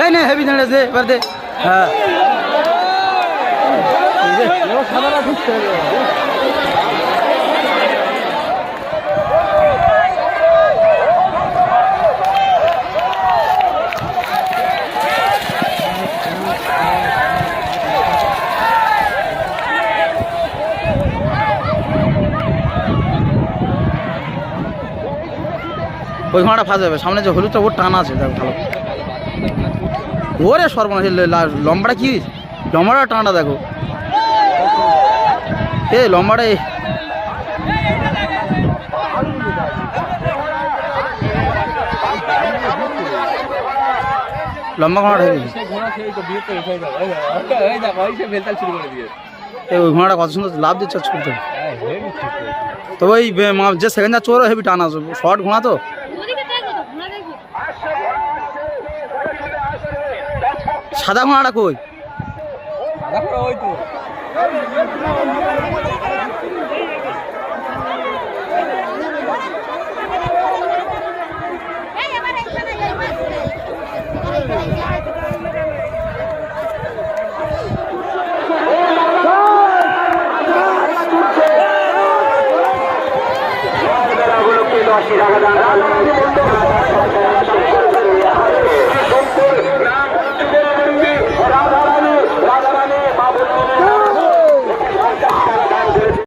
এই নে হেভি দাঁড়িয়ে দে এবার দে। হ্যাঁ ওই ঘোড়াটা ফাঁস যাবে, সামনে যে হলুদটা ওর টান আছে দেখো ভালো। ওরে সর্বনাশ, লম্বাটা কি লম্বাটা টানটা দেখো, এ লম্বাটা লম্বা ঘোড়াটা ওই ঘোড়াটা কত সুন্দর লাভ দিচ্ছে ছুটতে। তবে ওই যে সেকেন্ড চোর হেভি টান আছে, শর্ট ঘোড়া তো। সাদা ঘোড়াটা কই? টাকা